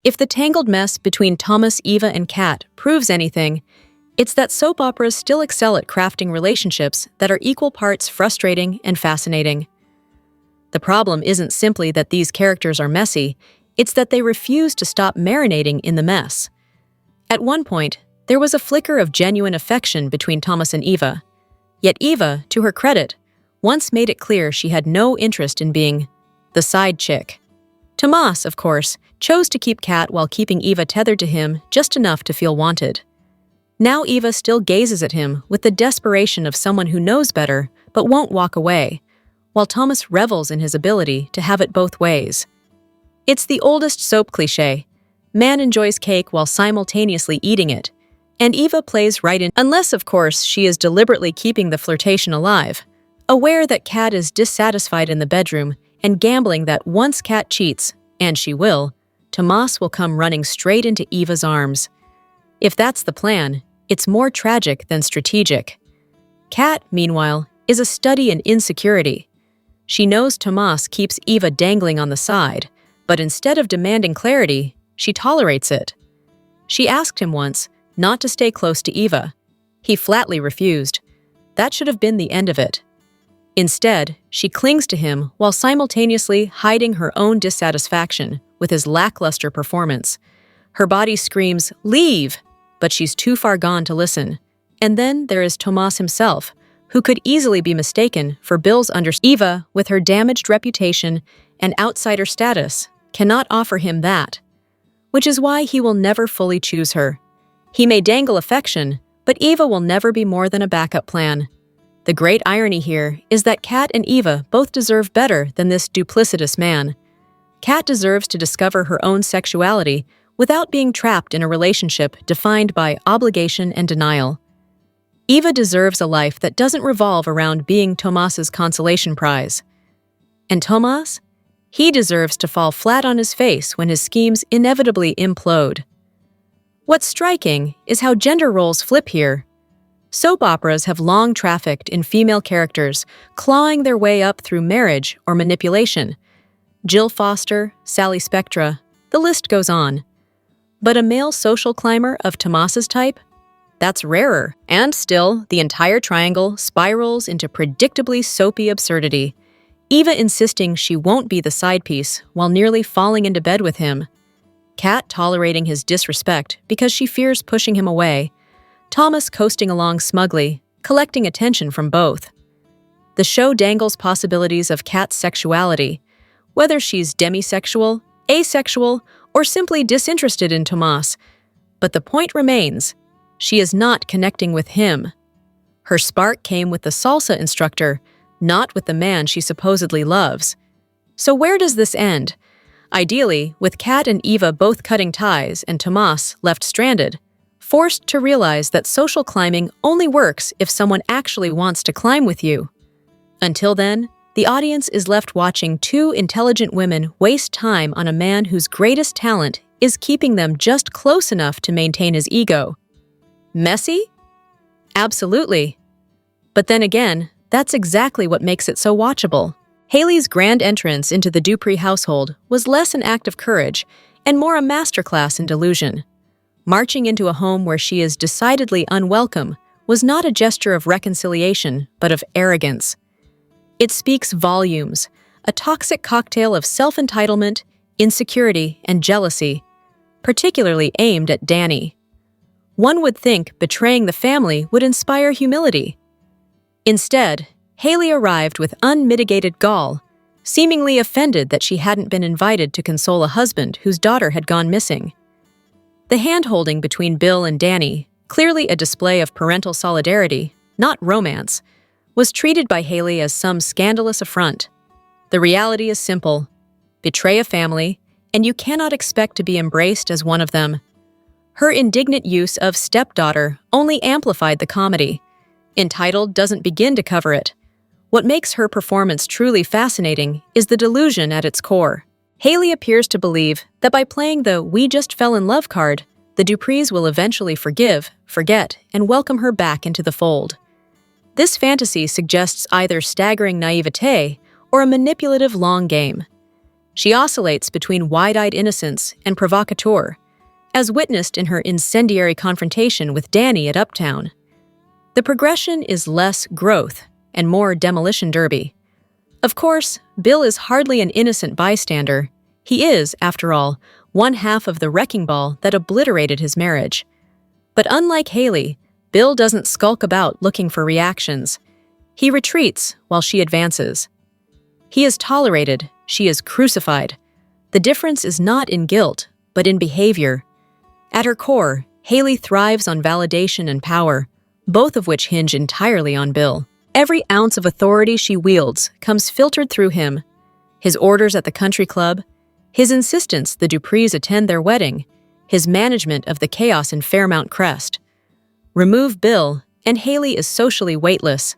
If the tangled mess between Thomas, Eva, and Kat proves anything, it's that soap operas still excel at crafting relationships that are equal parts frustrating and fascinating. The problem isn't simply that these characters are messy, it's that they refuse to stop marinating in the mess. At one point, there was a flicker of genuine affection between Thomas and Eva. Yet Eva, to her credit, once made it clear she had no interest in being the side chick. Tomas, of course, chose to keep Kat while keeping Eva tethered to him just enough to feel wanted. Now Eva still gazes at him with the desperation of someone who knows better but won't walk away, while Thomas revels in his ability to have it both ways. It's the oldest soap cliché. Man enjoys cake while simultaneously eating it, and Eva plays right in, unless, of course, she is deliberately keeping the flirtation alive, aware that Kat is dissatisfied in the bedroom and gambling that once Kat cheats, and she will, Tomas will come running straight into Eva's arms. If that's the plan, it's more tragic than strategic. Kat, meanwhile, is a study in insecurity. She knows Tomas keeps Eva dangling on the side, but instead of demanding clarity, she tolerates it. She asked him once not to stay close to Eva. He flatly refused. That should have been the end of it. Instead, she clings to him while simultaneously hiding her own dissatisfaction with his lackluster performance. Her body screams, "Leave!" but she's too far gone to listen. And then there is Tomas himself, who could easily be mistaken for Bill's Eva, with her damaged reputation and outsider status, cannot offer him that, which is why he will never fully choose her. He may dangle affection, but Eva will never be more than a backup plan. The great irony here is that Kat and Eva both deserve better than this duplicitous man. Kat deserves to discover her own sexuality without being trapped in a relationship defined by obligation and denial. Eva deserves a life that doesn't revolve around being Tomas's consolation prize. And Tomas? He deserves to fall flat on his face when his schemes inevitably implode. What's striking is how gender roles flip here. Soap operas have long trafficked in female characters, clawing their way up through marriage or manipulation. Jill Foster, Sally Spectra, the list goes on. But a male social climber of Tomas's type? That's rarer, and still, the entire triangle spirals into predictably soapy absurdity, Eva insisting she won't be the side piece while nearly falling into bed with him, Kat tolerating his disrespect because she fears pushing him away, Thomas coasting along smugly, collecting attention from both. The show dangles possibilities of Kat's sexuality, whether she's demisexual, asexual, or simply disinterested in Tomas, but the point remains, she is not connecting with him. Her spark came with the salsa instructor, not with the man she supposedly loves. So where does this end? Ideally, with Kat and Eva both cutting ties and Tomas left stranded, forced to realize that social climbing only works if someone actually wants to climb with you. Until then, the audience is left watching two intelligent women waste time on a man whose greatest talent is keeping them just close enough to maintain his ego. Messy? Absolutely. But then again, that's exactly what makes it so watchable. Hayly's grand entrance into the Dupri household was less an act of courage and more a masterclass in delusion. Marching into a home where she is decidedly unwelcome was not a gesture of reconciliation, but of arrogance. It speaks volumes, a toxic cocktail of self-entitlement, insecurity, and jealousy, particularly aimed at Danny. One would think betraying the family would inspire humility. Instead, Hayly arrived with unmitigated gall, seemingly offended that she hadn't been invited to console a husband whose daughter had gone missing. The hand-holding between Bill and Danny, clearly a display of parental solidarity, not romance, was treated by Hayly as some scandalous affront. The reality is simple. Betray a family, and you cannot expect to be embraced as one of them. Her indignant use of stepdaughter only amplified the comedy. Entitled doesn't begin to cover it. What makes her performance truly fascinating is the delusion at its core. Hayly appears to believe that by playing the "we just fell in love" card, the Duprees will eventually forgive, forget, and welcome her back into the fold. This fantasy suggests either staggering naivete or a manipulative long game. She oscillates between wide-eyed innocence and provocateur, as witnessed in her incendiary confrontation with Danny at Uptown. The progression is less growth and more demolition derby. Of course, Bill is hardly an innocent bystander. He is, after all, one half of the wrecking ball that obliterated his marriage. But unlike Hayly, Bill doesn't skulk about looking for reactions. He retreats while she advances. He is tolerated, she is crucified. The difference is not in guilt, but in behavior. At her core, Hayly thrives on validation and power, both of which hinge entirely on Bill. Every ounce of authority she wields comes filtered through him. His orders at the country club, his insistence the Duprees attend their wedding, his management of the chaos in Fairmont Crest. Remove Bill, and Hayly is socially weightless.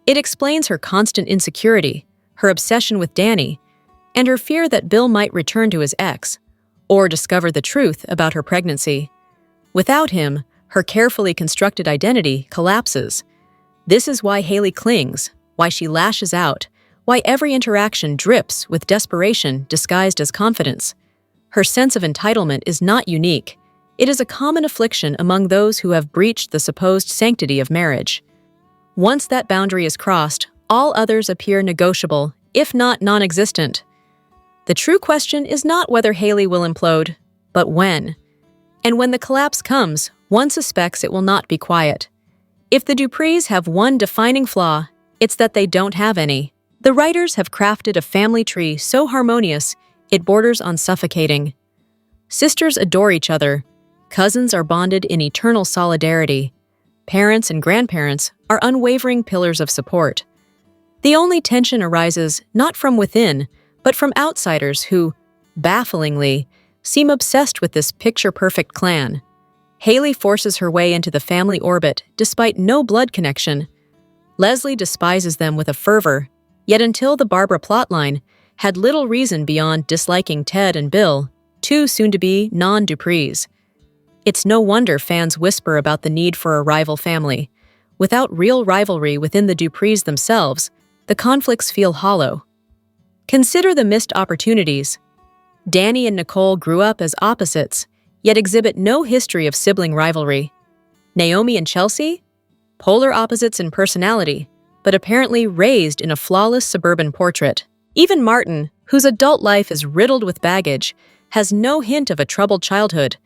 It explains her constant insecurity, her obsession with Danny, and her fear that Bill might return to his ex, or discover the truth about her pregnancy. Without him, her carefully constructed identity collapses. This is why Hayly clings, why she lashes out, why every interaction drips with desperation disguised as confidence. Her sense of entitlement is not unique. It is a common affliction among those who have breached the supposed sanctity of marriage. Once that boundary is crossed, all others appear negotiable, if not non-existent. The true question is not whether Hayly will implode, but when. And when the collapse comes, one suspects it will not be quiet. If the Duprees have one defining flaw, it's that they don't have any. The writers have crafted a family tree so harmonious, it borders on suffocating. Sisters adore each other. Cousins are bonded in eternal solidarity. Parents and grandparents are unwavering pillars of support. The only tension arises not from within, but from outsiders who, bafflingly, seem obsessed with this picture-perfect clan. Hayly forces her way into the family orbit despite no blood connection. Leslie despises them with a fervor, yet until the Barbara plotline, had little reason beyond disliking Ted and Bill, two soon-to-be non-Duprees. It's no wonder fans whisper about the need for a rival family. Without real rivalry within the Duprees themselves, the conflicts feel hollow. Consider the missed opportunities. Danny and Nicole grew up as opposites, yet exhibit no history of sibling rivalry. Naomi and Chelsea? Polar opposites in personality, but apparently raised in a flawless suburban portrait. Even Martin, whose adult life is riddled with baggage, has no hint of a troubled childhood,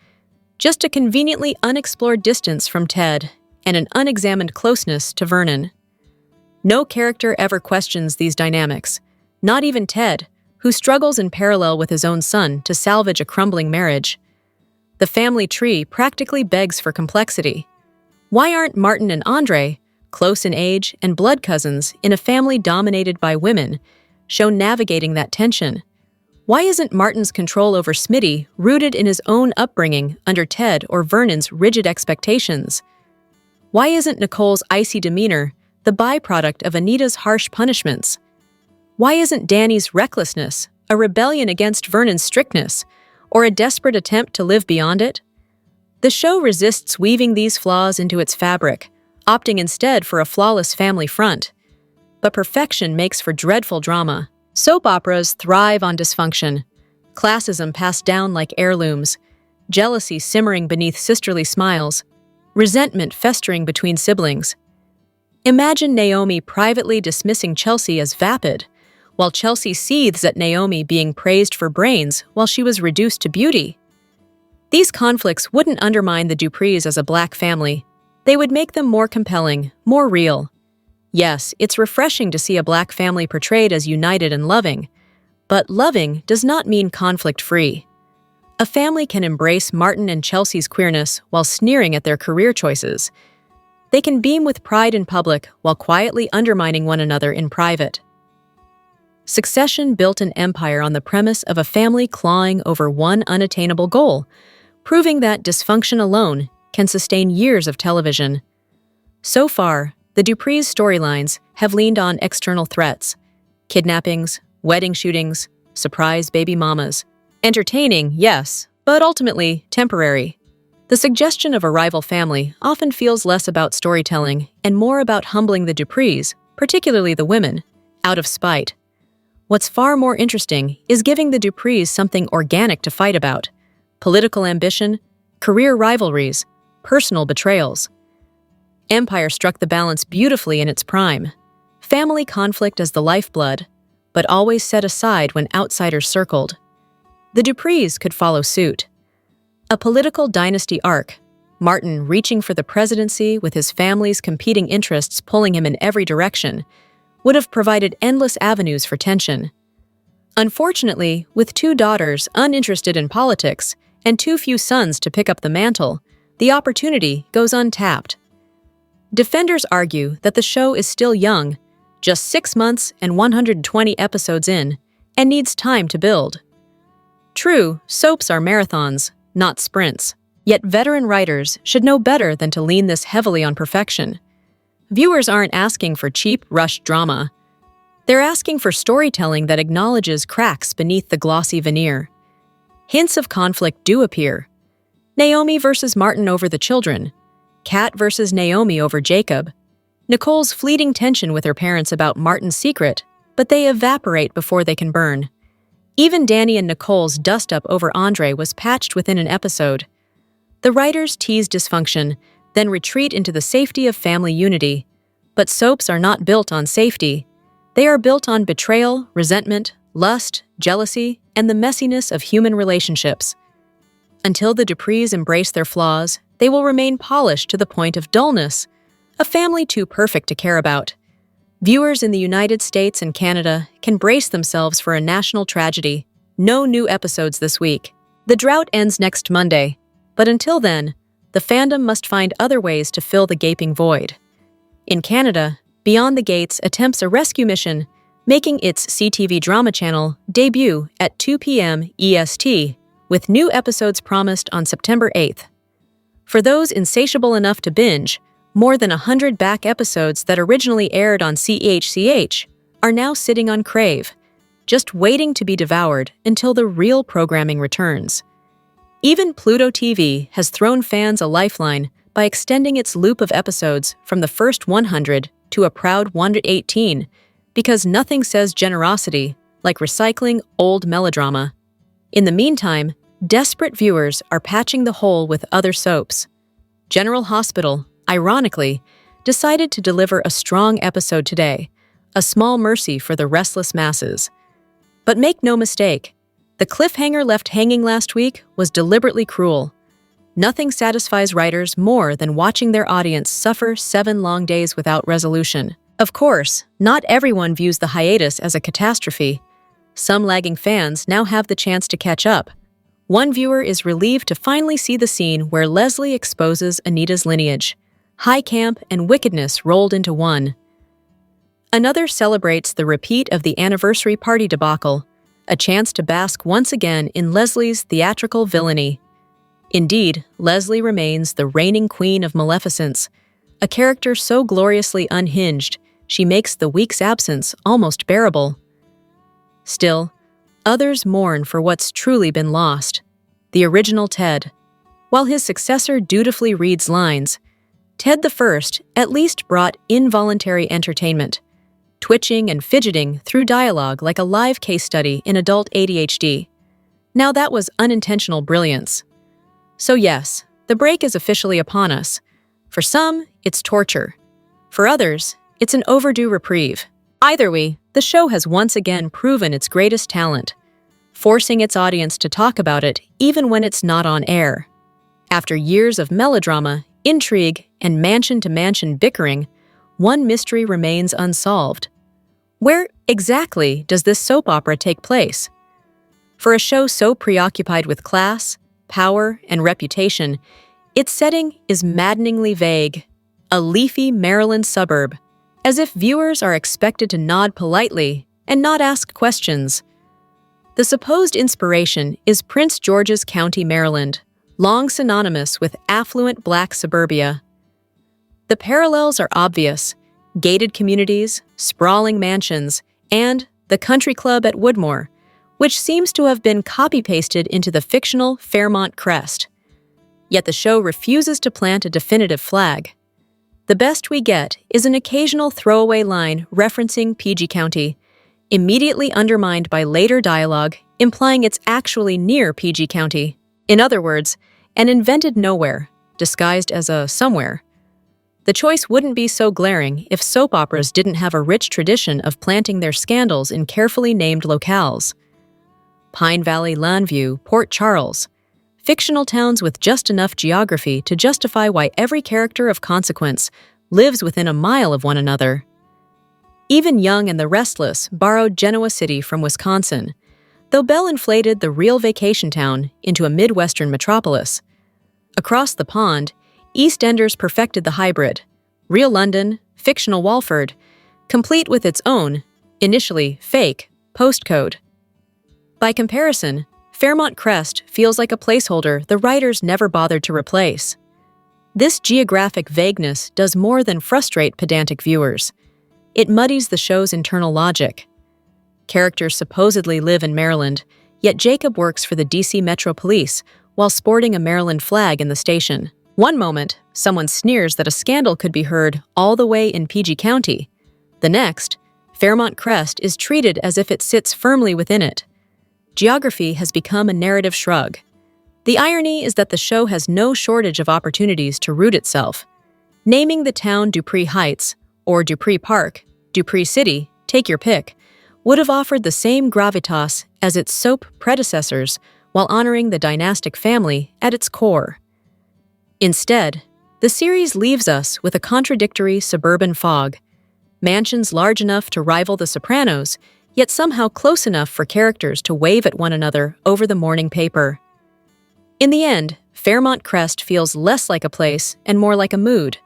just a conveniently unexplored distance from Ted and an unexamined closeness to Vernon. No character ever questions these dynamics, not even Ted, who struggles in parallel with his own son to salvage a crumbling marriage. The family tree practically begs for complexity. Why aren't Martin and Andre, close in age and blood cousins in a family dominated by women, shown navigating that tension? Why isn't Martin's control over Smitty rooted in his own upbringing under Ted or Vernon's rigid expectations? Why isn't Nicole's icy demeanor the byproduct of Anita's harsh punishments? Why isn't Danny's recklessness a rebellion against Vernon's strictness, or a desperate attempt to live beyond it? The show resists weaving these flaws into its fabric, opting instead for a flawless family front. But perfection makes for dreadful drama. Soap operas thrive on dysfunction, classism passed down like heirlooms, jealousy simmering beneath sisterly smiles, resentment festering between siblings. Imagine Naomi privately dismissing Chelsea as vapid, while Chelsea seethes at Naomi being praised for brains while she was reduced to beauty. These conflicts wouldn't undermine the Duprees as a black family. They would make them more compelling, more real. Yes, it's refreshing to see a black family portrayed as united and loving, but loving does not mean conflict-free. A family can embrace Martin and Chelsea's queerness while sneering at their career choices. They can beam with pride in public while quietly undermining one another in private. Succession built an empire on the premise of a family clawing over one unattainable goal, proving that dysfunction alone can sustain years of television. So far, the Duprees' storylines have leaned on external threats: kidnappings, wedding shootings, surprise baby mamas. Entertaining, yes, but ultimately temporary. The suggestion of a rival family often feels less about storytelling and more about humbling the Duprees, particularly the women, out of spite. What's far more interesting is giving the Duprees something organic to fight about: political ambition, career rivalries, personal betrayals. Empire struck the balance beautifully in its prime. Family conflict as the lifeblood, but always set aside when outsiders circled. The Duprees could follow suit. A political dynasty arc, Martin reaching for the presidency with his family's competing interests pulling him in every direction, would have provided endless avenues for tension. Unfortunately, with two daughters uninterested in politics and too few sons to pick up the mantle, the opportunity goes untapped. Defenders argue that the show is still young, just 6 months and 120 episodes in, and needs time to build. True, soaps are marathons, not sprints, yet veteran writers should know better than to lean this heavily on perfection. Viewers aren't asking for cheap, rushed drama. They're asking for storytelling that acknowledges cracks beneath the glossy veneer. Hints of conflict do appear. Naomi versus Martin over the children, Kat versus Naomi over Jacob, Nicole's fleeting tension with her parents about Martin's secret, but they evaporate before they can burn. Even Danny and Nicole's dust-up over Andre was patched within an episode. The writers tease dysfunction, then retreat into the safety of family unity. But soaps are not built on safety. They are built on betrayal, resentment, lust, jealousy, and the messiness of human relationships. Until the Duprees embrace their flaws, they will remain polished to the point of dullness, a family too perfect to care about. Viewers in the United States and Canada can brace themselves for a national tragedy. No new episodes this week. The drought ends next Monday, but until then, the fandom must find other ways to fill the gaping void. In Canada, Beyond the Gates attempts a rescue mission, making its CTV drama channel debut at 2 p.m. EST, with new episodes promised on September 8th. For those insatiable enough to binge, more than 100 back episodes that originally aired on CHCH are now sitting on Crave, just waiting to be devoured until the real programming returns. Even Pluto TV has thrown fans a lifeline by extending its loop of episodes from the first 100 to a proud 118, because nothing says generosity like recycling old melodrama. In the meantime, desperate viewers are patching the hole with other soaps. General Hospital, ironically, decided to deliver a strong episode today, a small mercy for the restless masses. But make no mistake, the cliffhanger left hanging last week was deliberately cruel. Nothing satisfies writers more than watching their audience suffer 7 long days without resolution. Of course, not everyone views the hiatus as a catastrophe. Some lagging fans now have the chance to catch up. One viewer is relieved to finally see the scene where Leslie exposes Anita's lineage. High camp and wickedness rolled into one. Another celebrates the repeat of the anniversary party debacle, a chance to bask once again in Leslie's theatrical villainy. Indeed, Leslie remains the reigning queen of maleficence, a character so gloriously unhinged she makes the week's absence almost bearable. Still, others mourn for what's truly been lost. The original Ted. While his successor dutifully reads lines, Ted the First at least brought involuntary entertainment, twitching and fidgeting through dialogue like a live case study in adult ADHD. Now that was unintentional brilliance. So yes, the break is officially upon us. For some, it's torture. For others, it's an overdue reprieve. Either way, the show has once again proven its greatest talent, forcing its audience to talk about it even when it's not on air. After years of melodrama, intrigue, and mansion-to-mansion bickering, one mystery remains unsolved. Where exactly does this soap opera take place? For a show so preoccupied with class, power, and reputation, its setting is maddeningly vague, a leafy Maryland suburb, as if viewers are expected to nod politely and not ask questions. The supposed inspiration is Prince George's County, Maryland, long synonymous with affluent black suburbia. The parallels are obvious: gated communities, sprawling mansions, and the country club at Woodmore, which seems to have been copy-pasted into the fictional Fairmont crest. Yet the show refuses to plant a definitive flag. The best we get is an occasional throwaway line referencing PG County, immediately undermined by later dialogue implying it's actually near PG County. In other words, an invented nowhere, disguised as a somewhere. The choice wouldn't be so glaring if soap operas didn't have a rich tradition of planting their scandals in carefully named locales. Pine Valley, Llanview, Port Charles. Fictional towns with just enough geography to justify why every character of consequence lives within a mile of one another. Even Young and the Restless borrowed Genoa City from Wisconsin, though Bell inflated the real vacation town into a Midwestern metropolis. Across the pond, EastEnders perfected the hybrid, real London, fictional Walford, complete with its own, initially fake, postcode. By comparison, Fairmont Crest feels like a placeholder the writers never bothered to replace. This geographic vagueness does more than frustrate pedantic viewers. It muddies the show's internal logic. Characters supposedly live in Maryland, yet Jacob works for the DC Metro Police while sporting a Maryland flag in the station. One moment, someone sneers that a scandal could be heard all the way in PG County. The next, Fairmont Crest is treated as if it sits firmly within it. Geography has become a narrative shrug. The irony is that the show has no shortage of opportunities to root itself. Naming the town Dupree Heights, or Dupree Park, Dupree City, take your pick, would have offered the same gravitas as its soap predecessors while honoring the dynastic family at its core. Instead, the series leaves us with a contradictory suburban fog. Mansions large enough to rival The Sopranos, yet somehow close enough for characters to wave at one another over the morning paper. In the end, Fairmont Crest feels less like a place and more like a mood.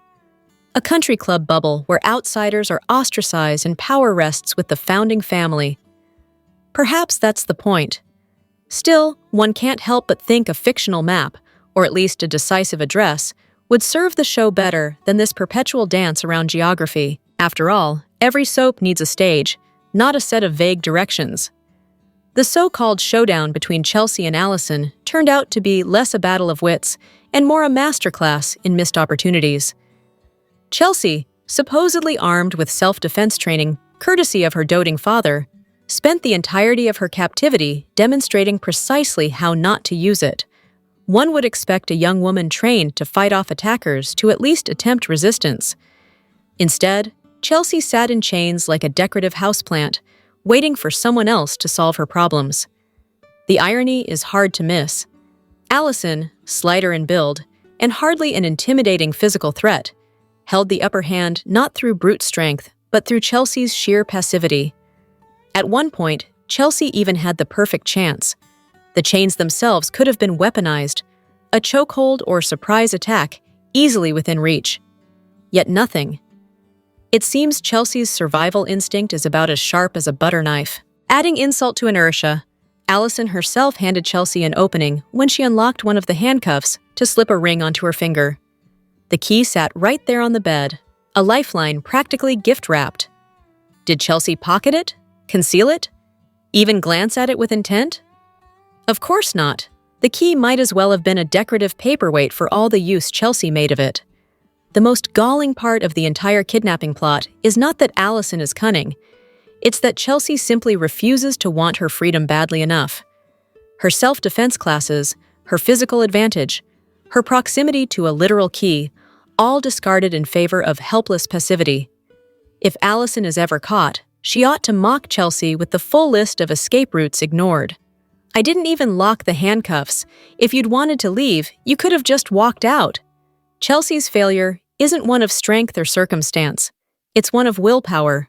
A country club bubble where outsiders are ostracized and power rests with the founding family. Perhaps that's the point. Still, one can't help but think a fictional map, or at least a decisive address, would serve the show better than this perpetual dance around geography. After all, every soap needs a stage, not a set of vague directions. The so-called showdown between Chelsea and Allison turned out to be less a battle of wits and more a masterclass in missed opportunities. Chelsea, supposedly armed with self-defense training, courtesy of her doting father, spent the entirety of her captivity demonstrating precisely how not to use it. One would expect a young woman trained to fight off attackers to at least attempt resistance. Instead, Chelsea sat in chains like a decorative houseplant, waiting for someone else to solve her problems. The irony is hard to miss. Allison, slighter in build, and hardly an intimidating physical threat, held the upper hand not through brute strength, but through Chelsea's sheer passivity. At one point, Chelsea even had the perfect chance. The chains themselves could have been weaponized, a chokehold or surprise attack easily within reach. Yet nothing. It seems Chelsea's survival instinct is about as sharp as a butter knife. Adding insult to inertia, Allison herself handed Chelsea an opening when she unlocked one of the handcuffs to slip a ring onto her finger. The key sat right there on the bed, a lifeline practically gift-wrapped. Did Chelsea pocket it? Conceal it? Even glance at it with intent? Of course not. The key might as well have been a decorative paperweight for all the use Chelsea made of it. The most galling part of the entire kidnapping plot is not that Allison is cunning. It's that Chelsea simply refuses to want her freedom badly enough. Her self-defense classes, her physical advantage, her proximity to a literal key, all discarded in favor of helpless passivity. If Allison is ever caught, she ought to mock Chelsea with the full list of escape routes ignored. I didn't even lock the handcuffs. If you'd wanted to leave, you could have just walked out. Chelsea's failure isn't one of strength or circumstance. It's one of willpower.